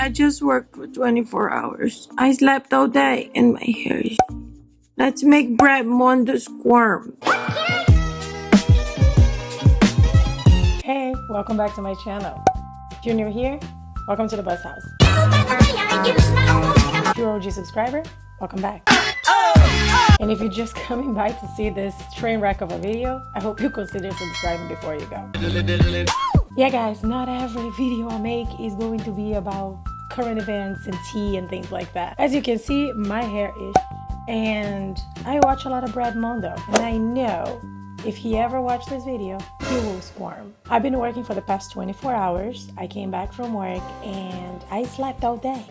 I just worked for 24 hours. I slept all day and my hair is... Let's make BRAD MONDO squirm. Hey, welcome back to my channel. If you're new here, welcome to the Buzz House. If you're an OG subscriber, welcome back. And if you're just coming by to see this train wreck of a video, I hope you consider subscribing before you go. Yeah guys, not every video I make is going to be about current events and tea and things like that. As you can see, my hair is and I watch a lot of BRAD MONDO, and I know if he ever watched this video, he will squirm. I've been working for the past 24 hours. I came back from work and I slept all day.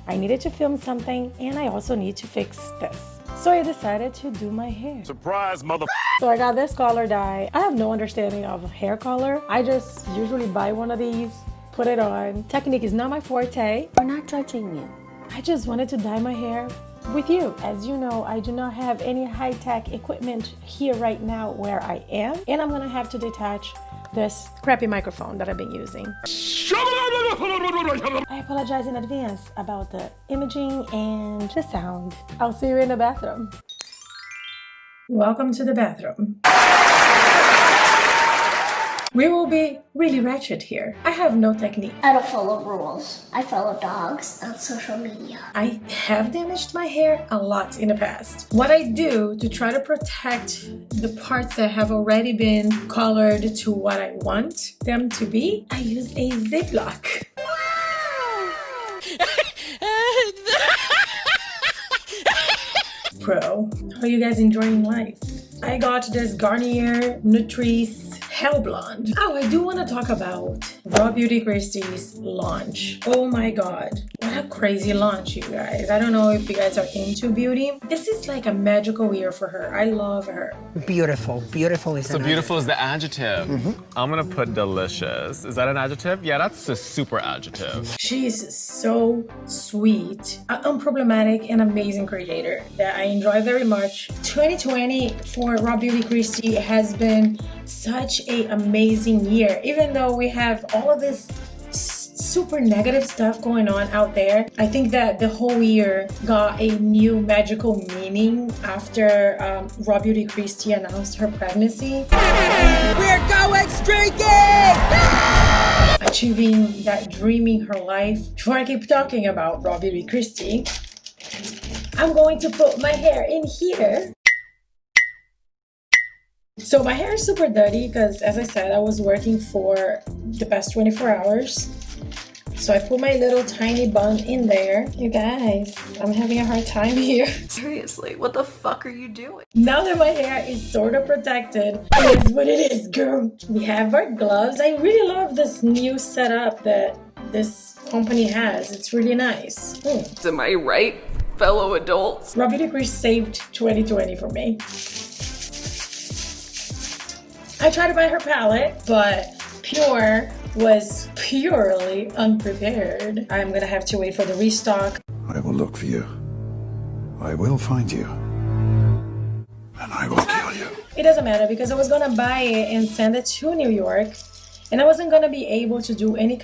I needed to film something and I also need to fix this. So I decided to do my hair. Surprise, mother. So I got this color dye. I have no understanding of hair color. I just usually buy one of these, put it on. Technique is not my forte. We're not judging you. I just wanted to dye my hair with you. As you know, I do not have any high-tech equipment here right now where I am, and I'm gonna have to detach this crappy microphone that I've been using. I apologize in advance about the imaging and the sound. I'll see you in the bathroom. Welcome to the bathroom. We will be really ratchet here. I have no technique. I don't follow rules. I follow dogs on social media. I have damaged my hair a lot in the past. What I do to try to protect the parts that have already been colored to what I want them to be, I use a Ziploc. Pro, how are you guys enjoying life? I got this Garnier Nutrice Hell Blonde. Oh, I do want to talk about RawBeautyKristy's launch. Oh my god, what a crazy launch, you guys. I don't know if you guys are into beauty. This is like a magical year for her. I love her. Beautiful. Beautiful is So beautiful is the adjective. I'm gonna put delicious. Is that an adjective? Yeah, that's a super adjective. She's so sweet, an unproblematic and amazing creator that I enjoy very much. 2020 for RawBeautyKristy has been such an amazing year. Even though we have all of this super negative stuff going on out there, I think that the whole year got a new magical meaning after RawBeautyKristy announced her pregnancy. We're going streaking! Achieving that dream in her life. Before I keep talking about RawBeautyKristy, I'm going to put my hair in here. So my hair is super dirty because, as I said, I was working for the past 24 hours. So I put my little tiny bun in there. You guys, I'm having a hard time here. Seriously, what the fuck are you doing? Now that my hair is sort of protected, it is what it is, girl. We have our gloves. I really love this new setup that this company has. It's really nice. Am I right, fellow adults? RawBeautyKristy saved 2020 for me. I tried to buy her palette, but Pure was purely unprepared. I'm gonna have to wait for the restock. I will look for you. I will find you. And I will kill you. It doesn't matter because I was gonna buy it and send it to New York, and I wasn't gonna be able to do any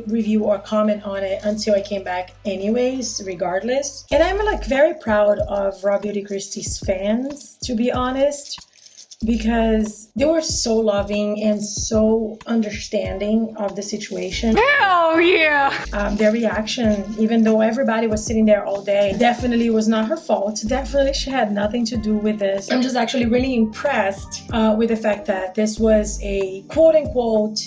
review or comment on it until I came back anyways, regardless. And I'm like very proud of RawBeautyKristy's fans, to be honest, because they were so loving and so understanding of the situation. Hell yeah! Their reaction, even though everybody was sitting there all day, definitely was not her fault. Definitely she had nothing to do with this. I'm just actually really impressed with the fact that this was a quote-unquote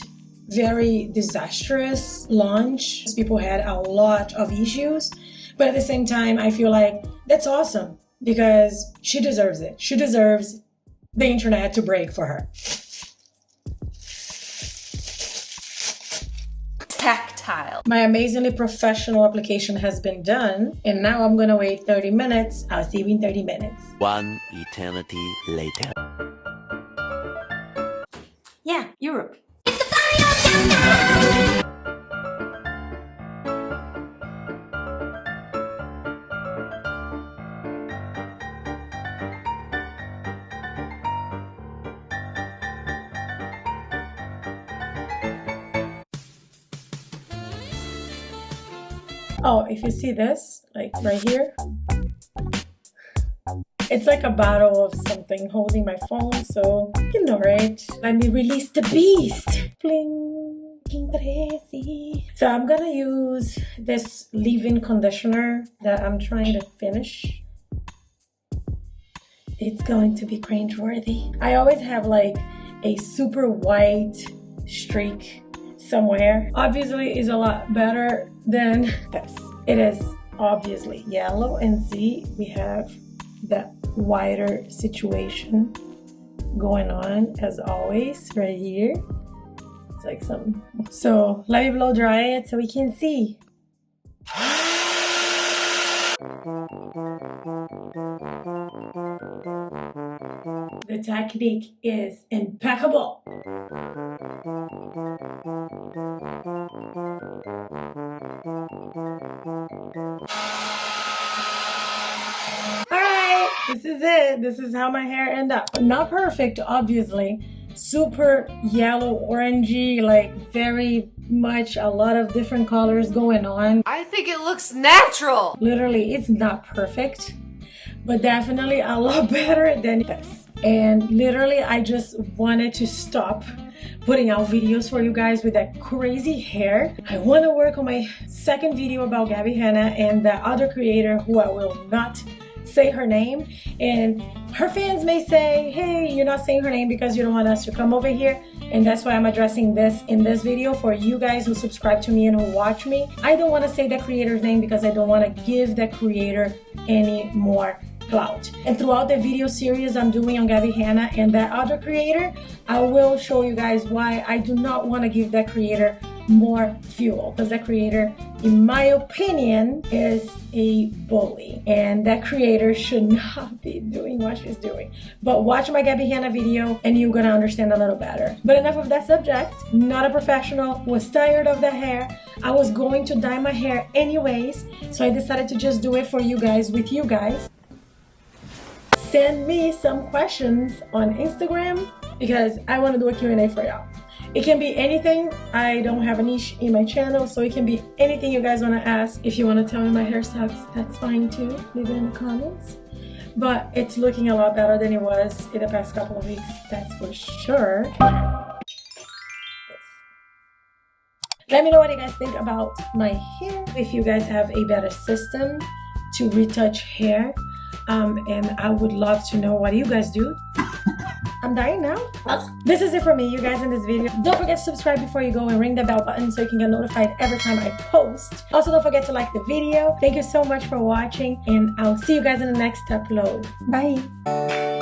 very disastrous launch. People had a lot of issues, but at the same time, I feel like that's awesome because she deserves it. She deserves the internet to break for her. Tactile. My amazingly professional application has been done, and now I'm gonna wait 30 minutes. I'll see you in 30 minutes. One eternity later. Yeah, Europe. It's the fire! Oh, if you see this, like right here, it's like a bottle of something holding my phone, so ignore it. Let me release the beast. Bling, crazy. So I'm gonna use this leave-in conditioner that I'm trying to finish. It's going to be cringe-worthy. I always have like a super white streak somewhere. Obviously, is a lot better than this. It is obviously yellow, and see, we have that wider situation going on as always right here. It's like some. So let me blow dry it so we can see. The technique is impeccable. Alright, this is it. This is how my hair ended up. Not perfect, obviously. Super yellow, orangey, like very much a lot of different colors going on. I think it looks natural. Literally, it's not perfect, but definitely a lot better than this. And literally, I just wanted to stop putting out videos for you guys with that crazy hair. I want to work on my second video about Gabby Hanna and the other creator who I will not say her name. And her fans may say, hey, you're not saying her name because you don't want us to come over here. And that's why I'm addressing this in this video for you guys who subscribe to me and who watch me. I don't want to say that creator's name because I don't want to give that creator any more clout. And throughout the video series I'm doing on Gabby Hanna and that other creator, I will show you guys why I do not want to give that creator more fuel, because that creator, in my opinion, is a bully, and that creator should not be doing what she's doing. But watch my Gabby Hanna video and you're gonna understand a little better. But enough of that subject. Not a professional, was tired of the hair. I was going to dye my hair anyways, so I decided to just do it for you guys, with you guys. Send me some questions on Instagram because I want to do a Q&A for y'all. It can be anything. I don't have a niche in my channel, so it can be anything you guys want to ask. If you want to tell me my hair sucks, that's fine too. Leave it in the comments. But it's looking a lot better than it was in the past couple of weeks, that's for sure. Let me know what you guys think about my hair. If you guys have a better system to retouch hair, and I would love to know what you guys do. I'm dying now. This is it for me, you guys, in this video. Don't forget to subscribe before you go and ring the bell button so you can get notified every time I post. Also, don't forget to like the video. Thank you so much for watching, and I'll see you guys in the next upload. Bye.